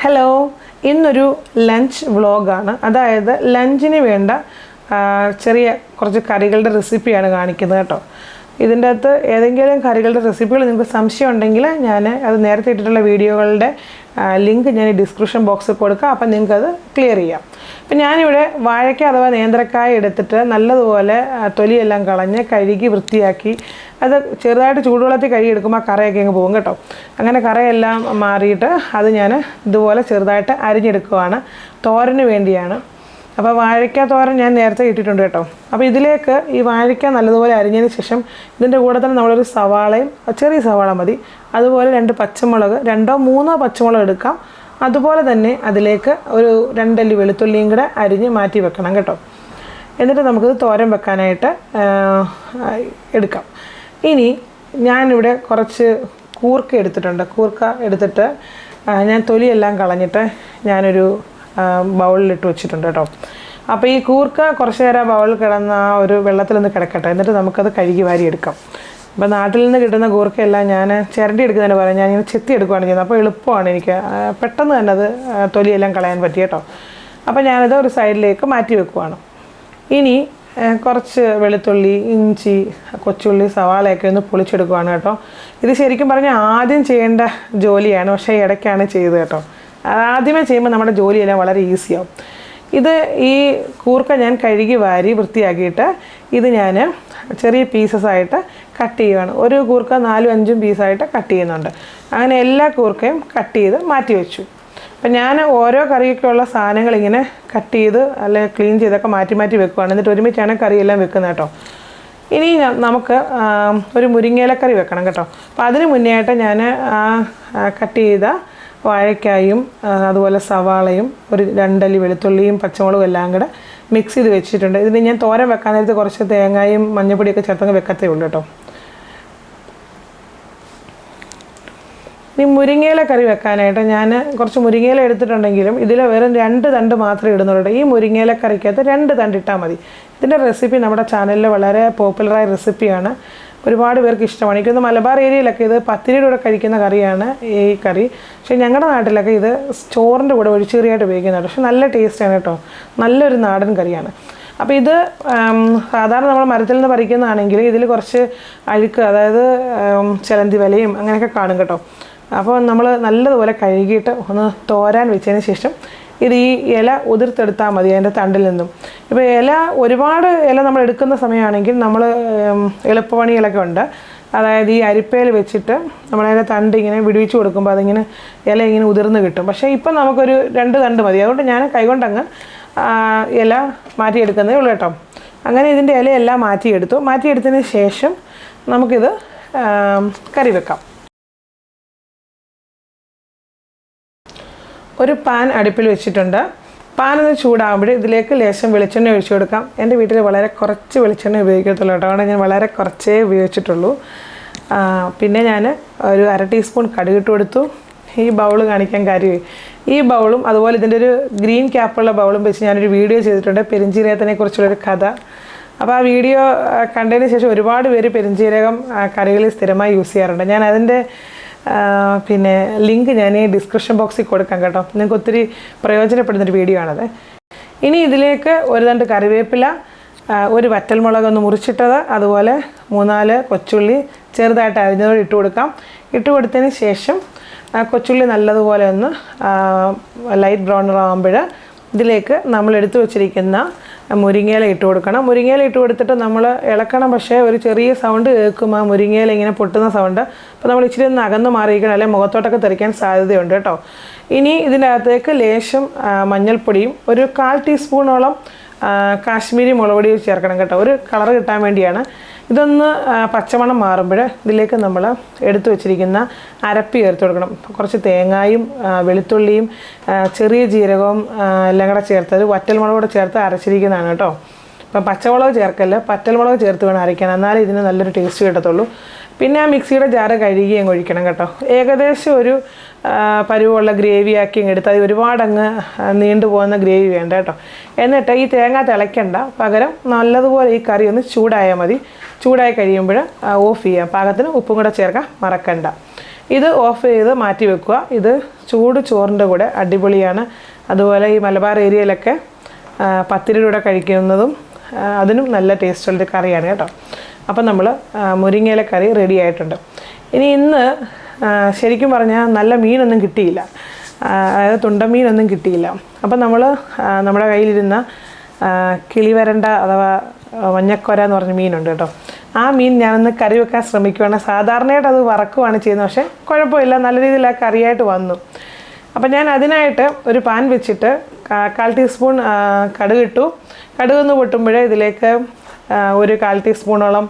Hello, ഇന്നൊരു lunch വ്ളോഗാണ്. അതായത് ലഞ്ചിന് വേണ്ട ചെറിയ കുറച്ച് കറികളുടെ റെസിപ്പിയാണ് കാണിക്കുന്നത് കേട്ടോ. ഇതിൻ്റെ അകത്ത് ഏതെങ്കിലും കറികളുടെ റെസിപ്പികൾ നിങ്ങൾക്ക് സംശയം ഉണ്ടെങ്കിൽ ഞാൻ അത് നേരത്തെ ഇട്ടിട്ടുള്ള വീഡിയോകളുടെ ലിങ്ക് ഞാൻ ഡിസ്ക്രിപ്ഷൻ ബോക്സിൽ കൊടുക്കാം. അപ്പം നിങ്ങൾക്കത് ക്ലിയർ ചെയ്യാം. അപ്പം ഞാനിവിടെ വാഴയ്ക്ക അഥവാ നേന്ത്രക്കായ എടുത്തിട്ട് നല്ലതുപോലെ തൊലിയെല്ലാം കളഞ്ഞ് കഴുകി വൃത്തിയാക്കി അത് ചെറുതായിട്ട് ചൂടുവെള്ളത്തിൽ കഴുകിയെടുക്കുമ്പോൾ കറയൊക്കെ അങ്ങ് പോകും കേട്ടോ. അങ്ങനെ കറയെല്ലാം മാറിയിട്ട് അത് ഞാൻ ഇതുപോലെ ചെറുതായിട്ട് അരിഞ്ഞെടുക്കുവാണ്. തോരന് വേണ്ടിയാണ്. അപ്പോൾ വാഴയ്ക്ക തോരൻ ഞാൻ നേരത്തെ ഇട്ടിട്ടുണ്ട് കേട്ടോ. അപ്പോൾ ഇതിലേക്ക് ഈ വാഴയ്ക്ക നല്ലതുപോലെ അരിഞ്ഞതിന് ശേഷം ഇതിൻ്റെ കൂടെ തന്നെ നമ്മളൊരു സവാളയും, ചെറിയ സവാള മതി, അതുപോലെ 2 പച്ചമുളക്, 2-3 പച്ചമുളക് എടുക്കാം. അതുപോലെ തന്നെ അതിലേക്ക് ഒരു 2 അല്ലി വെളുത്തുള്ളിയും കൂടെ അരിഞ്ഞ് മാറ്റി വെക്കണം കേട്ടോ. എന്നിട്ട് നമുക്കിത് തോരൻ വെക്കാനായിട്ട് എടുക്കാം. ഇനി ഞാനിവിടെ കുറച്ച് കൂർക്ക എടുത്തിട്ടുണ്ട്. കൂർക്ക എടുത്തിട്ട് ഞാൻ തൊലിയെല്ലാം കളഞ്ഞിട്ട് ഞാനൊരു ബൗളിലിട്ട് വെച്ചിട്ടുണ്ട് കേട്ടോ. അപ്പോൾ ഈ കൂർക്ക കുറച്ച് നേരം ബൗളിൽ കിടന്ന ആ ഒരു വെള്ളത്തിലൊന്ന് കിടക്കട്ടെ. എന്നിട്ട് നമുക്കത് കഴുകി വാരി എടുക്കാം. അപ്പോൾ നാട്ടിൽ നിന്ന് കിട്ടുന്ന കൂർക്കയെല്ലാം ഞാൻ ചിരണ്ടി എടുക്കുന്നതിന് പറയാം, ഞാനിങ്ങനെ ചെത്തി എടുക്കുകയാണ് ചെയ്യുന്നത്. അപ്പോൾ എളുപ്പമാണ് എനിക്ക് പെട്ടെന്ന് തന്നെ അത് തൊലിയെല്ലാം കളയാൻ പറ്റി കേട്ടോ. അപ്പോൾ ഞാനത് ഒരു സൈഡിലേക്ക് മാറ്റി വെക്കുവാണ്. ഇനി കുറച്ച് വെളുത്തുള്ളി, ഇഞ്ചി, കൊച്ചുള്ളി, സവാളയൊക്കെ ഒന്ന് പൊളിച്ചെടുക്കുവാണ് കേട്ടോ. ഇത് ശരിക്കും പറഞ്ഞാൽ ആദ്യം ചെയ്യേണ്ട ജോലിയാണ്, പക്ഷേ ഇടയ്ക്കാണ് ചെയ്തത് കേട്ടോ. ആദ്യമേ ചെയ്യുമ്പോൾ നമ്മുടെ ജോലിയെല്ലാം വളരെ ഈസിയാവും. ഇത് ഈ കൂർക്ക ഞാൻ കഴുകി വാരി വൃത്തിയാക്കിയിട്ട് ഇത് ഞാൻ ചെറിയ പീസസായിട്ട് കട്ട് ചെയ്യുകയാണ്. ഒരു കൂർക്ക 4-5 പീസായിട്ട് കട്ട് ചെയ്യുന്നുണ്ട്. അങ്ങനെ എല്ലാ കൂർക്കയും കട്ട് ചെയ്ത് മാറ്റി വെച്ചു. അപ്പം ഞാൻ ഓരോ കറിയൊക്കെയുള്ള സാധനങ്ങൾ ഇങ്ങനെ കട്ട് ചെയ്ത് അല്ലെങ്കിൽ ക്ലീൻ ചെയ്തൊക്കെ മാറ്റി മാറ്റി വെക്കുകയാണ്. എന്നിട്ട് ഒരുമിച്ചാണ് കറിയെല്ലാം വെക്കുന്നത് കേട്ടോ. ഇനി നമുക്ക് ഒരു മുരിങ്ങയിലക്കറി വെക്കണം കേട്ടോ. അപ്പോൾ അതിന് മുന്നേ ആയിട്ട് ഞാൻ കട്ട് ചെയ്ത വാഴയ്ക്കായും അതുപോലെ സവാളയും ഒരു 2 അല്ലി വെളുത്തുള്ളിയും പച്ചമുളകും എല്ലാം കൂടെ മിക്സ് ചെയ്ത് വെച്ചിട്ടുണ്ട്. ഇതിന് ഞാൻ തോരൻ വെക്കാൻ നേരത്ത് കുറച്ച് തേങ്ങയും മഞ്ഞൾപ്പൊടിയൊക്കെ ചേർത്തങ്ങ് വെക്കത്തേ ഉള്ളൂ കേട്ടോ. ഇനി മുരിങ്ങയില കറി വെക്കാനായിട്ട് ഞാൻ കുറച്ച് മുരിങ്ങയില എടുത്തിട്ടുണ്ടെങ്കിലും ഇതിൽ വെറും 2 തണ്ട് മാത്രമേ ഇടുന്നുള്ളൂ. ഈ മുരിങ്ങയില കറിക്കകത്ത് 2 തണ്ട് ഇട്ടാൽ മതി. ഇതിൻ്റെ റെസിപ്പി നമ്മുടെ ചാനലിൽ വളരെ പോപ്പുലറായ റെസിപ്പിയാണ്. ഒരുപാട് പേർക്ക് ഇഷ്ടമാണ്. എനിക്കൊന്ന് മലബാർ ഏരിയയിലൊക്കെ ഇത് പത്തിരിയുടെ കൂടെ കഴിക്കുന്ന കറിയാണ് ഈ കറി. പക്ഷേ ഞങ്ങളുടെ നാട്ടിലൊക്കെ ഇത് ചോറിൻ്റെ കൂടെ ഒഴിച്ചുകറിയായിട്ട് ഉപയോഗിക്കുന്നുണ്ട്. പക്ഷേ നല്ല ടേസ്റ്റാണ് കേട്ടോ. നല്ലൊരു നാടൻ കറിയാണ്. അപ്പോൾ ഇത് സാധാരണ നമ്മൾ മരത്തിൽ നിന്ന് പറിക്കുന്നതാണെങ്കിൽ ഇതിൽ കുറച്ച് അഴുക്ക്, അതായത് ചിലന്തി വലയും അങ്ങനെയൊക്കെ കാണും കേട്ടോ. അപ്പോൾ നമ്മൾ നല്ലതുപോലെ കഴുകിയിട്ട് ഒന്ന് തോരാൻ വെച്ചതിന് ശേഷം ഇത് ഈ ഇല ഉതിർത്തെടുത്താൽ മതി അതിൻ്റെ തണ്ടിൽ നിന്നും. ഇപ്പോൾ ഒരുപാട് ഇല നമ്മൾ എടുക്കുന്ന സമയമാണെങ്കിൽ നമ്മൾ എളുപ്പപ്പണികളൊക്കെ ഉണ്ട്. അതായത് ഈ അരിപ്പയിൽ വെച്ചിട്ട് നമ്മളതിൻ്റെ തണ്ട് ഇങ്ങനെ വിടുവിച്ച് കൊടുക്കുമ്പോൾ അതിങ്ങനെ ഇല ഇങ്ങനെ ഉതിർന്ന് കിട്ടും. പക്ഷേ ഇപ്പം നമുക്കൊരു 2 തണ്ട് മതി. അതുകൊണ്ട് ഞാൻ കൈകൊണ്ടങ്ങ് ഇല മാറ്റിയെടുക്കുന്നതേ ഉള്ളൂ കേട്ടോ. അങ്ങനെ ഇതിൻ്റെ ഇലയെല്ലാം മാറ്റിയെടുത്തതിന് ശേഷം നമുക്കിത് കറി വെക്കാം. ഒരു പാൻ അടുപ്പിൽ വെച്ചിട്ടുണ്ട്. പാൻ ഒന്ന് ചൂടാകുമ്പോൾ ഇതിലേക്ക് ലേശം വെളിച്ചെണ്ണ ഒഴിച്ചു കൊടുക്കാം. എൻ്റെ വീട്ടിൽ വളരെ കുറച്ച് വെളിച്ചെണ്ണ ഉപയോഗിക്കത്തുള്ളൂ കേട്ടോ. അതുകൊണ്ട് ഞാൻ വളരെ കുറച്ചേ ഉപയോഗിച്ചിട്ടുള്ളൂ. പിന്നെ ഞാൻ ഒരു 1/2 ടീസ്പൂൺ കടുകിട്ട് കൊടുത്തു. ഈ ബൗൾ കാണിക്കാൻ കാര്യമായി. ഈ ബൗളും അതുപോലെ ഇതിൻ്റെ ഒരു ഗ്രീൻ ക്യാപ്പുള്ള ബൗളും വെച്ച് ഞാനൊരു വീഡിയോ ചെയ്തിട്ടുണ്ട്, പെരുംജീരകത്തിനെ കുറിച്ചുള്ളൊരു കഥ. അപ്പോൾ ആ വീഡിയോ കണ്ടതിന് ശേഷം ഒരുപാട് പേര് പെരുംജീരകം കറികളിൽ സ്ഥിരമായി യൂസ് ചെയ്യാറുണ്ട്. ഞാൻ അതിൻ്റെ പിന്നെ ലിങ്ക് ഞാൻ ഈ ഡിസ്ക്രിപ്ഷൻ ബോക്സിൽ കൊടുക്കാം കേട്ടോ. നിങ്ങൾക്ക് ഒത്തിരി പ്രയോജനപ്പെടുന്നൊരു വീഡിയോ ആണത്. ഇനി ഇതിലേക്ക് ഒരു തണ്ട് കറിവേപ്പില, ഒരു വറ്റൽമുളക് ഒന്ന് മുറിച്ചിട്ടത്, അതുപോലെ 3-4 കൊച്ചുള്ളി ചെറുതായിട്ട് അരിഞ്ഞതോടെ ഇട്ട് കൊടുക്കാം. ഇട്ട് കൊടുത്തതിന് ശേഷം കൊച്ചുള്ളി നല്ലതുപോലെ ഒന്ന് ലൈറ്റ് ബ്രൗൺ ആകുമ്പോൾ ഇതിലേക്ക് നമ്മൾ എടുത്തു വച്ചിരിക്കുന്ന മുരിങ്ങയില ഇട്ട് കൊടുക്കണം. മുരിങ്ങയില ഇട്ട് കൊടുത്തിട്ട് നമ്മൾ ഇളക്കണം. പക്ഷേ ഒരു ചെറിയ സൗണ്ട് കേൾക്കും, ആ മുരിങ്ങയില ഇങ്ങനെ പൊട്ടുന്ന സൗണ്ട്. അപ്പോൾ നമ്മൾ ഇച്ചിരി ഒന്ന് അകന്ന് മാറിയിരിക്കണം, അല്ലെങ്കിൽ മുഖത്തോട്ടൊക്കെ തെറിക്കാൻ സാധ്യതയുണ്ട് കേട്ടോ. ഇനി ഇതിൻ്റെ അകത്തേക്ക് ലേശം മഞ്ഞൾപ്പൊടിയും ഒരു 1/4 ടീസ്പൂണോളം കാശ്മീരി മുളക് പൊടി ചേർക്കണം കേട്ടോ. ഒരു കളർ കിട്ടാൻ വേണ്ടിയാണ്. ഇതൊന്ന് പച്ചമണം മാറുമ്പോൾ ഇതിലേക്ക് നമ്മൾ എടുത്തു വച്ചിരിക്കുന്ന അരപ്പ് ചേർത്ത് കൊടുക്കണം. കുറച്ച് തേങ്ങയും വെളുത്തുള്ളിയും ചെറിയ ജീരകവും എല്ലാം കൂടെ ചേർത്ത് വറ്റൽമുളക് കൂടെ ചേർത്ത് അരച്ചിരിക്കുന്നതാണ് കേട്ടോ. അപ്പം പച്ചമുളക് ചേർക്കല്ല, വറ്റൽമുളക് ചേർത്ത് വേണം അരയ്ക്കാൻ, എന്നാലേ ഇതിന് നല്ലൊരു ടേസ്റ്റ് കിട്ടത്തുള്ളൂ. പിന്നെ ആ മിക്സിയുടെ ജാറ് കഴുകി അങ്ങ് ഒഴിക്കണം കേട്ടോ. ഏകദേശം ഒരു പരുവുള്ള ഗ്രേവി ആക്കി അങ്ങ് എടുത്താൽ ഒരുപാടങ്ങ് നീണ്ടു പോകുന്ന ഗ്രേവി വേണ്ട കേട്ടോ. എന്നിട്ട് ഈ തേങ്ങ തിളയ്ക്കണ്ട, പകരം നല്ലതുപോലെ ഈ കറി ഒന്ന് ചൂടായാൽ മതി. ചൂടായി കഴിയുമ്പോൾ ഓഫ് ചെയ്യാം. പാകത്തിന് ഉപ്പും കൂടെ ചേർക്കാൻ മറക്കണ്ട. ഇത് ഓഫ് ചെയ്ത് മാറ്റി വെക്കുക. ഇത് ചൂട് ചോറിൻ്റെ കൂടെ അടിപൊളിയാണ്. അതുപോലെ ഈ മലബാർ ഏരിയയിലൊക്കെ പത്തിരിയുടെ കൂടെ കഴിക്കുന്നതും അതിനും നല്ല ടേസ്റ്റുള്ളൊരു കറിയാണ് കേട്ടോ. അപ്പം നമ്മൾ മുരിങ്ങയില കറി റെഡി ആയിട്ടുണ്ട്. ഇനി ഇന്ന് ശരിക്കും പറഞ്ഞാൽ നല്ല മീനൊന്നും കിട്ടിയില്ല, അതായത് തുണ്ടമീനൊന്നും കിട്ടിയില്ല. അപ്പം നമ്മൾ നമ്മുടെ കയ്യിലിരുന്ന കിളിവരണ്ട അഥവാ മഞ്ഞക്കൊര എന്ന് പറഞ്ഞ മീനുണ്ട് കേട്ടോ. ആ മീൻ ഞാനൊന്ന് കറി വെക്കാൻ ശ്രമിക്കുകയാണ്. സാധാരണയായിട്ട് അത് വറക്കുവാണ് ചെയ്യുന്നത്, പക്ഷേ കുഴപ്പമില്ല, നല്ല രീതിയിൽ ആ കറിയായിട്ട് വന്നു. അപ്പം ഞാൻ അതിനായിട്ട് ഒരു പാൻ വെച്ചിട്ട് 1/4 ടീസ്പൂൺ കടുക് ഇട്ടു. കടുകൊന്ന് പൊട്ടുമ്പോഴേ ഇതിലേക്ക് ഒരു 1/4 ടീസ്പൂണോളം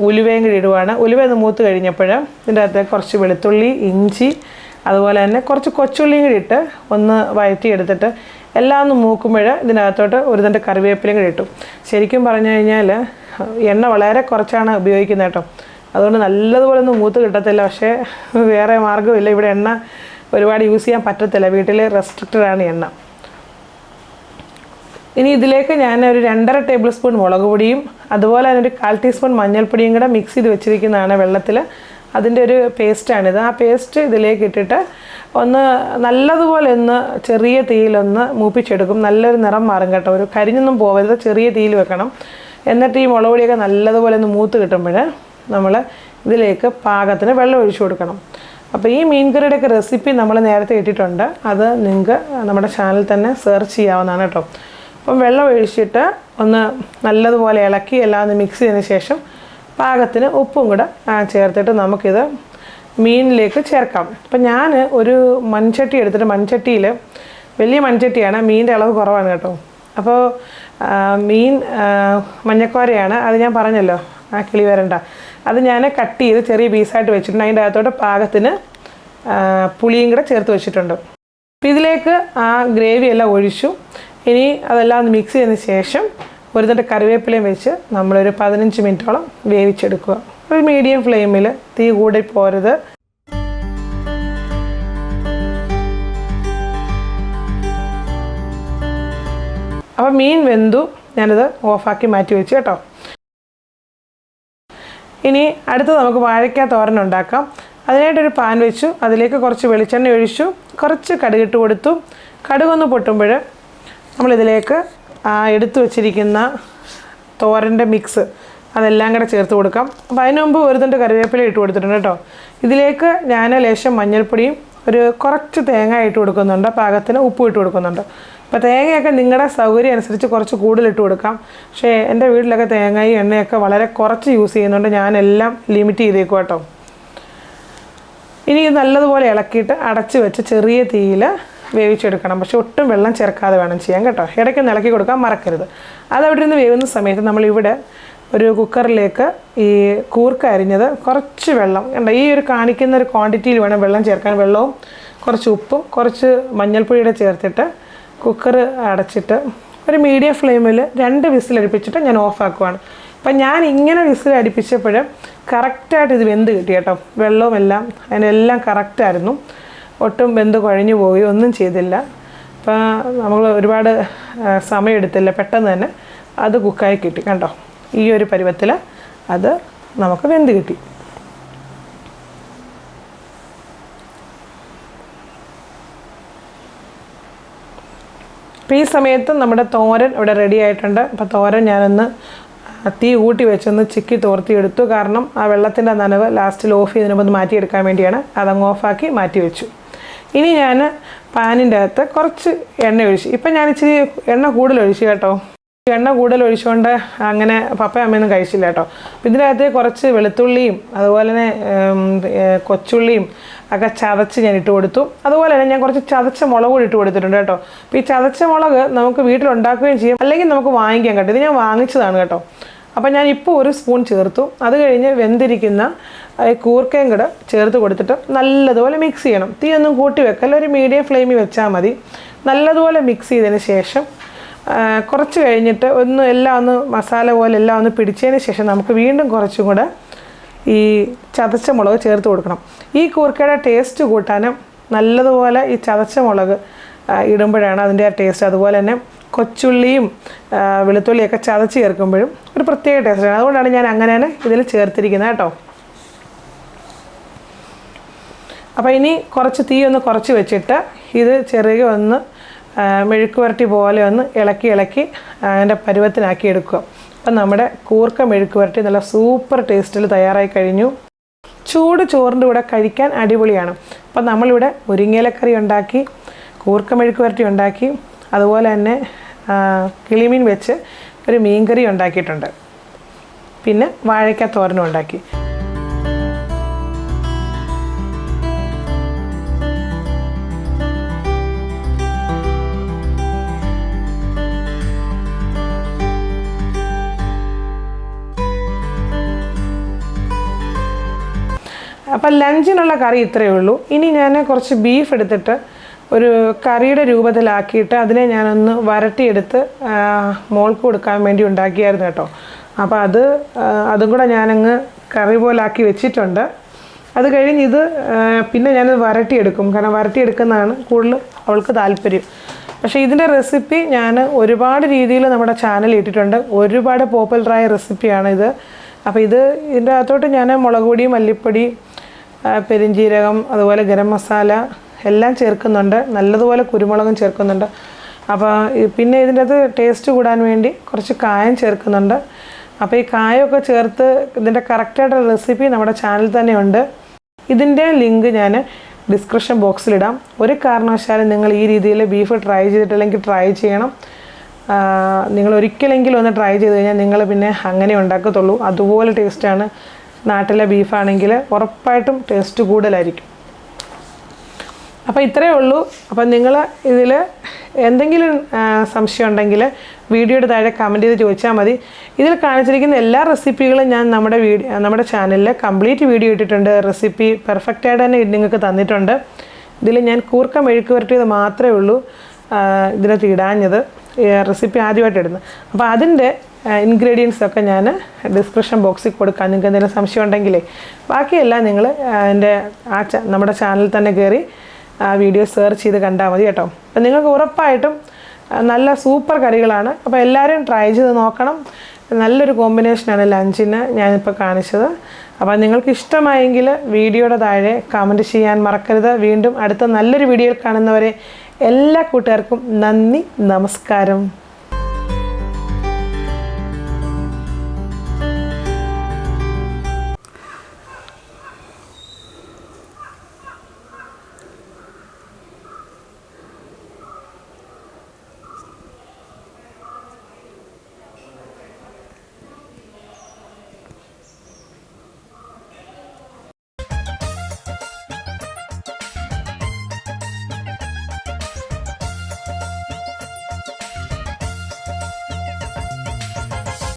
ഉലുവയും കൂടി ഇടുവാണ്. ഉലുവ ഒന്ന് മൂത്ത് കഴിഞ്ഞപ്പോൾ ഇതിൻ്റെ അകത്ത് കുറച്ച് വെളുത്തുള്ളി, ഇഞ്ചി, അതുപോലെ തന്നെ കുറച്ച് കൊച്ചുള്ളിയും കൂടി ഇട്ട് ഒന്ന് വഴറ്റിയെടുത്തിട്ട് എല്ലാം ഒന്ന് മൂക്കുമ്പോൾ ഇതിനകത്തോട്ട് ഒരു തണ്ട് കറിവേപ്പിലയും കൂടി ഇട്ടു. ശരിക്കും പറഞ്ഞു കഴിഞ്ഞാൽ എണ്ണ വളരെ കുറച്ചാണ് ഉപയോഗിക്കുന്നത് കേട്ടോ. അതുകൊണ്ട് നല്ലതുപോലെ ഒന്നും മൂത്ത് കിട്ടത്തില്ല. പക്ഷേ വേറെ മാർഗ്ഗമില്ല, ഇവിടെ എണ്ണ ഒരുപാട് യൂസ് ചെയ്യാൻ പറ്റത്തില്ല, വീട്ടിൽ റെസ്ട്രിക്റ്റഡ് ആണ് എണ്ണ. ഇനി ഇതിലേക്ക് ഞാൻ ഒരു 2.5 ടേബിൾ സ്പൂൺ മുളക് പൊടിയും അതുപോലെ തന്നെ ഒരു 1/4 ടീസ്പൂൺ മഞ്ഞൾപ്പൊടിയും കൂടെ മിക്സ് ചെയ്ത് വെച്ചിരിക്കുന്നതാണ് വെള്ളത്തിൽ. അതിൻ്റെ ഒരു പേസ്റ്റാണിത്. ആ പേസ്റ്റ് ഇതിലേക്ക് ഇട്ടിട്ട് ഒന്ന് നല്ലതുപോലെ ഒന്ന് ചെറിയ തീയിലൊന്ന് മൂപ്പിച്ചെടുക്കും. നല്ലൊരു നിറം മാറും കേട്ടോ, ഒരു കരിഞ്ഞൊന്നും പോകരുത്, ചെറിയ തീയിൽ വെക്കണം. എന്നിട്ട് ഈ മുളക് പൊടിയൊക്കെ നല്ലതുപോലെ ഒന്ന് മൂത്ത് കിട്ടുമ്പോൾ നമ്മൾ ഇതിലേക്ക് പാകത്തിന് വെള്ളം ഒഴിച്ചു കൊടുക്കണം. അപ്പോൾ ഈ മീൻ കറിയുടെയൊക്കെ റെസിപ്പി നമ്മൾ നേരത്തെ ഇട്ടിട്ടുണ്ട്, അത് നിങ്ങൾക്ക് നമ്മുടെ ചാനൽ തന്നെ സെർച്ച് ചെയ്യാവുന്നതാണ് കേട്ടോ. അപ്പം വെള്ളം ഒഴിച്ചിട്ട് ഒന്ന് നല്ലതുപോലെ ഇളക്കി എല്ലാം ഒന്ന് മിക്സ് ചെയ്തതിന് ശേഷം പാകത്തിന് ഉപ്പും കൂടെ ചേർത്തിട്ട് നമുക്കിത് മീനിലേക്ക് ചേർക്കാം. അപ്പം ഞാൻ ഒരു മൺചട്ടി എടുത്തിട്ട്, മൺചട്ടിയിൽ വലിയ മൺചട്ടിയാണ്, മീനിൻ്റെ അളവ് കുറവാണ് കേട്ടോ. അപ്പോൾ മീൻ മഞ്ഞക്കോരയാണ്, അത് ഞാൻ പറഞ്ഞല്ലോ, ആ കിളി വരണ്ട, അത് ഞാൻ കട്ട് ചെയ്ത് ചെറിയ പീസായിട്ട് വെച്ചിട്ടുണ്ട്. അതിൻ്റെ അകത്തോട്ട് പാകത്തിന് പുളിയും കൂടെ ചേർത്ത് വെച്ചിട്ടുണ്ട്. അപ്പോൾ ഇതിലേക്ക് ആ ഗ്രേവി എല്ലാം ഒഴിച്ചു. ഇനി അതെല്ലാം ഒന്ന് മിക്സ് ചെയ്തതിന് ശേഷം ഒരു തണ്ട് കറിവേപ്പിലയും വെച്ച് നമ്മളൊരു 15 മിനിറ്റോളം വേവിച്ചെടുക്കുക. ഒരു മീഡിയം ഫ്ലെയിമിൽ, തീ കൂടി പോരുത്. അപ്പോൾ മീൻ വെന്തു, ഞാനിത് ഓഫാക്കി മാറ്റി വെച്ചു കേട്ടോ. ഇനി അടുത്ത് നമുക്ക് വാഴയ്ക്ക തോരൻ ഉണ്ടാക്കാം. അതിനായിട്ടൊരു പാൻ വെച്ചു, അതിലേക്ക് കുറച്ച് വെളിച്ചെണ്ണ ഒഴിച്ചു, കുറച്ച് കടുകിട്ട് കൊടുത്തു. കടുകൊന്ന് പൊട്ടുമ്പോൾ നമ്മളിതിലേക്ക് എടുത്തു വച്ചിരിക്കുന്ന തോരൻ്റെ മിക്സ് അതെല്ലാം കൂടെ ചേർത്ത് കൊടുക്കാം. അപ്പോൾ അതിന് മുമ്പ് ഒരു തണ്ട് കറിവേപ്പില ഇട്ട് കൊടുത്തിട്ടുണ്ട് കേട്ടോ. ഇതിലേക്ക് ഞാൻ ലേശം മഞ്ഞൾപ്പൊടിയും ഒരു കുറച്ച് തേങ്ങ ഇട്ട് കൊടുക്കുന്നുണ്ട്, പാകത്തിന് ഉപ്പ് ഇട്ട് കൊടുക്കുന്നുണ്ട്. അപ്പോൾ തേങ്ങയൊക്കെ നിങ്ങളുടെ സൗകര്യം അനുസരിച്ച് കുറച്ച് കൂടുതൽ ഇട്ട് കൊടുക്കാം. പക്ഷേ എൻ്റെ വീട്ടിലൊക്കെ തേങ്ങയും എണ്ണയൊക്കെ വളരെ കുറച്ച് യൂസ് ചെയ്യുന്നുണ്ട്, ഞാനെല്ലാം ലിമിറ്റ് ചെയ്തേക്കും കേട്ടോ. ഇനി ഇത് നല്ലതുപോലെ ഇളക്കിയിട്ട് അടച്ച് വെച്ച് ചെറിയ തീയിൽ വേവിച്ചെടുക്കണം. പക്ഷെ ഒട്ടും വെള്ളം ചേർക്കാതെ വേണം ചെയ്യാൻ കേട്ടോ. ഇടയ്ക്ക് ഇളക്കി കൊടുക്കാൻ മറക്കരുത്. അതവിടെ നിന്ന് വേവുന്ന സമയത്ത് നമ്മളിവിടെ ഒരു കുക്കറിലേക്ക് ഈ കൂർക്ക അരിഞ്ഞത് കുറച്ച് വെള്ളം കണ്ടോ, ഈ ഒരു കാണിക്കുന്ന ഒരു ക്വാണ്ടിറ്റിയിൽ വേണം വെള്ളം ചേർക്കാൻ. വെള്ളവും കുറച്ച് ഉപ്പും കുറച്ച് മഞ്ഞൾപ്പൊടിയുടെ ചേർത്തിട്ട് കുക്കർ അടച്ചിട്ട് ഒരു മീഡിയം ഫ്ലെയിമിൽ 2 വിസിലടുപ്പിച്ചിട്ട് ഞാൻ ഓഫാക്കുവാണ്. അപ്പം ഞാൻ ഇങ്ങനെ വിസിലടുപ്പിച്ചപ്പോൾ കറക്റ്റായിട്ട് ഇത് വെന്ത് കിട്ടി കേട്ടോ. വെള്ളവും എല്ലാം അതിനെല്ലാം കറക്റ്റായിരുന്നു, ഒട്ടും വെന്ത് കുഴഞ്ഞു പോവുകയോ ഒന്നും ചെയ്തില്ല. അപ്പോൾ നമ്മൾ ഒരുപാട് സമയമെടുത്തില്ല, പെട്ടെന്ന് തന്നെ അത് കുക്കായി കിട്ടി കണ്ടോ. ഈ ഒരു പരുവത്തിൽ അത് നമുക്ക് വെന്ത് കിട്ടി. അപ്പോൾ ഈ സമയത്ത് നമ്മുടെ തോരൻ ഇവിടെ റെഡി ആയിട്ടുണ്ട്. അപ്പോൾ തോരൻ ഞാനൊന്ന് തീ കൂട്ടി വെച്ചൊന്ന് ചിക്കി തോർത്തിയെടുത്തു. കാരണം ആ വെള്ളത്തിൻ്റെ നനവ് ലാസ്റ്റിൽ ഓഫ് ചെയ്തതിനൊപ്പം ഒന്ന് മാറ്റിയെടുക്കാൻ വേണ്ടിയാണ്. അതങ്ങ് ഓഫാക്കി മാറ്റി വെച്ചു. ഇനി ഞാൻ പാനിൻ്റെ അകത്ത് കുറച്ച് എണ്ണ ഒഴിച്ചു. ഇപ്പം ഞാൻ ഇച്ചിരി എണ്ണ കൂടുതൽ ഒഴിച്ചു കേട്ടോ. എണ്ണ കൂടുതൽ ഒഴിച്ചുകൊണ്ട് അങ്ങനെ പപ്പയും അമ്മയൊന്നും കഴിച്ചില്ല കേട്ടോ. അപ്പം ഇതിനകത്ത് കുറച്ച് വെളുത്തുള്ളിയും അതുപോലെ തന്നെ കൊച്ചുള്ളിയും ഒക്കെ ചതച്ച് ഞാൻ ഇട്ട് കൊടുത്തു. അതുപോലെ തന്നെ ഞാൻ കുറച്ച് ചതച്ച മുളക് കൂടി ഇട്ട് കൊടുത്തിട്ടുണ്ട് കേട്ടോ. അപ്പോൾ ഈ ചതച്ച മുളക് നമുക്ക് വീട്ടിലുണ്ടാക്കുകയും ചെയ്യും, അല്ലെങ്കിൽ നമുക്ക് വാങ്ങിക്കാൻ കേട്ടോ. ഇത് ഞാൻ വാങ്ങിച്ചതാണ് കേട്ടോ. അപ്പം ഞാൻ ഇപ്പോൾ 1 സ്പൂൺ ചേർത്തു. അത് കഴിഞ്ഞ് വെന്തിരിക്കുന്ന കൂർക്കയും കൂടെ ചേർത്ത് കൊടുത്തിട്ട് നല്ലതുപോലെ മിക്സ് ചെയ്യണം. തീ ഒന്നും കൂട്ടി വെക്കല്ല, ഒരു മീഡിയം ഫ്ലെയിമിൽ വെച്ചാൽ മതി. നല്ലതുപോലെ മിക്സ് ചെയ്തതിന് ശേഷം കുറച്ച് കഴിഞ്ഞിട്ട് എല്ലാം ഒന്ന് മസാല പോലെ എല്ലാം ഒന്ന് പിടിച്ചതിന് ശേഷം നമുക്ക് വീണ്ടും കുറച്ചും കൂടെ ഈ ചതച്ച മുളക് ചേർത്ത് കൊടുക്കണം. ഈ കൂർക്കയുടെ ടേസ്റ്റ് കൂട്ടാനും നല്ലതുപോലെ ഈ ചതച്ച മുളക് ഇടുമ്പോഴാണ് അതിൻ്റെ ആ ടേസ്റ്റ്. അതുപോലെ തന്നെ കൊച്ചുള്ളിയും വെളുത്തുള്ളിയൊക്കെ ചതച്ച് ചേർക്കുമ്പോഴും ഒരു പ്രത്യേക ടേസ്റ്റാണ്. അതുകൊണ്ടാണ് ഞാൻ അങ്ങനെയാണ് ഇതിൽ ചേർത്തിരിക്കുന്നത് കേട്ടോ. അപ്പോൾ ഇനി കുറച്ച് തീ ഒന്ന് കുറച്ച് വെച്ചിട്ട് ഇത് ചെറിയ ഒന്ന് മെഴുക്ക് പുരട്ടി പോലെ ഒന്ന് ഇളക്കി അതിൻ്റെ പരുവത്തിനാക്കി എടുക്കുക. അപ്പം നമ്മുടെ കൂർക്ക മെഴുക്ക് പുരട്ടി നല്ല സൂപ്പർ ടേസ്റ്റിൽ തയ്യാറായി കഴിഞ്ഞു. ചൂട് ചോറിൻ്റെ കൂടെ കഴിക്കാൻ അടിപൊളിയാണ്. അപ്പം നമ്മളിവിടെ മുരിങ്ങയിലക്കറി ഉണ്ടാക്കി, കൂർക്ക മെഴുക്ക് പുരട്ടി ഉണ്ടാക്കി, അതുപോലെ തന്നെ കിളിമീൻ വെച്ച് ഒരു മീൻകറി ഉണ്ടാക്കിയിട്ടുണ്ട്. പിന്നെ വാഴയ്ക്ക തോരനും ഉണ്ടാക്കി. അപ്പം ലഞ്ചിനുള്ള കറി ഇത്രയേ ഉള്ളൂ. ഇനി ഞാൻ കുറച്ച് ബീഫ് എടുത്തിട്ട് ഒരു കറിയുടെ രൂപത്തിലാക്കിയിട്ട് അതിനെ ഞാനൊന്ന് വരട്ടിയെടുത്ത് മോൾക്ക് കൊടുക്കാൻ വേണ്ടി ഉണ്ടാക്കിയായിരുന്നു കേട്ടോ. അപ്പോൾ അതും കൂടെ ഞാനങ്ങ് കറി പോലാക്കി വെച്ചിട്ടുണ്ട്. അത് കഴിഞ്ഞ് ഇത് പിന്നെ ഞാനത് വരട്ടിയെടുക്കും. കാരണം വരട്ടിയെടുക്കുന്നതാണ് കൂടുതൽ അവൾക്ക് താല്പര്യം. പക്ഷേ ഇതിൻ്റെ റെസിപ്പി ഞാൻ ഒരുപാട് രീതിയിൽ നമ്മുടെ ചാനലിൽ ഇട്ടിട്ടുണ്ട്. ഒരുപാട് പോപ്പുലറായ റെസിപ്പിയാണിത്. അപ്പോൾ ഇതിൻ്റെ അകത്തോട്ട് ഞാൻ മുളക് പൊടി, മല്ലിപ്പൊടി, പെരിഞ്ജീരകം, അതുപോലെ ഗരം മസാല എല്ലാം ചേർക്കുന്നുണ്ട്. നല്ലതുപോലെ കുരുമുളകും ചേർക്കുന്നുണ്ട്. അപ്പോൾ പിന്നെ ഇതിൻ്റെ അത് ടേസ്റ്റ് കൂടാൻ വേണ്ടി കുറച്ച് കായം ചേർക്കുന്നുണ്ട്. അപ്പോൾ ഈ കായമൊക്കെ ചേർത്ത് ഇതിൻ്റെ കറക്റ്റായിട്ടുള്ള റെസിപ്പി നമ്മുടെ ചാനൽ തന്നെ ഉണ്ട്. ഇതിൻ്റെ ലിങ്ക് ഞാൻ ഡിസ്ക്രിപ്ഷൻ ബോക്സിലിടാം. ഒരു കാരണവശാലും നിങ്ങൾ ഈ രീതിയിൽ ബീഫ് ട്രൈ ചെയ്തിട്ടില്ലെങ്കിൽ ട്രൈ ചെയ്യണം. നിങ്ങൾ ഒരിക്കലെങ്കിലും ഒന്ന് ട്രൈ ചെയ്ത് കഴിഞ്ഞാൽ നിങ്ങൾ പിന്നെ അങ്ങനെ ഉണ്ടാക്കത്തുള്ളൂ. അതുപോലെ ടേസ്റ്റാണ്. നാട്ടിലെ ബീഫാണെങ്കിൽ ഉറപ്പായിട്ടും ടേസ്റ്റ് കൂടുതലായിരിക്കും. അപ്പോൾ ഇത്രയേ ഉള്ളൂ. അപ്പം നിങ്ങൾ ഇതിൽ എന്തെങ്കിലും സംശയം ഉണ്ടെങ്കിൽ വീഡിയോയുടെ താഴെ കമൻറ്റ് ചെയ്ത് ചോദിച്ചാൽ മതി. ഇതിൽ കാണിച്ചിരിക്കുന്ന എല്ലാ റെസിപ്പികളും ഞാൻ നമ്മുടെ ചാനലിൽ കംപ്ലീറ്റ് വീഡിയോ ഇട്ടിട്ടുണ്ട്. റെസിപ്പി പെർഫെക്റ്റായിട്ട് തന്നെ നിങ്ങൾക്ക് തന്നിട്ടുണ്ട്. ഇതിൽ ഞാൻ കൂർക്ക മെഴുക്ക് പുരട്ടിയത് മാത്രമേ ഉള്ളൂ ഇതിനകത്ത് ഇടാഞ്ഞത്, റെസിപ്പി ആദ്യമായിട്ട് ഇടുന്നത്. അപ്പോൾ അതിൻ്റെ ഇൻഗ്രീഡിയൻസൊക്കെ ഞാൻ ഡിസ്ക്രിപ്ഷൻ ബോക്സിൽ കൊടുക്കാം. നിങ്ങൾക്ക് എന്തെങ്കിലും സംശയം ഉണ്ടെങ്കിലേ ബാക്കിയെല്ലാം നിങ്ങൾ നമ്മുടെ ചാനലിൽ തന്നെ കയറി വീഡിയോ സെർച്ച് ചെയ്ത് കണ്ടാൽ മതി കേട്ടോ. അപ്പം നിങ്ങൾക്ക് ഉറപ്പായിട്ടും നല്ല സൂപ്പർ കറികളാണ്. അപ്പോൾ എല്ലാവരും ട്രൈ ചെയ്ത് നോക്കണം. നല്ലൊരു കോമ്പിനേഷനാണ് ലഞ്ചിന് ഞാനിപ്പോൾ കാണിച്ചത്. അപ്പോൾ നിങ്ങൾക്ക് ഇഷ്ടമായെങ്കിൽ വീഡിയോയുടെ താഴെ കമൻറ്റ് ചെയ്യാൻ മറക്കരുത്. വീണ്ടും അടുത്ത നല്ലൊരു വീഡിയോയിൽ കാണുന്നവരെ എല്ലാ കൂട്ടുകാർക്കും നന്ദി, നമസ്കാരം.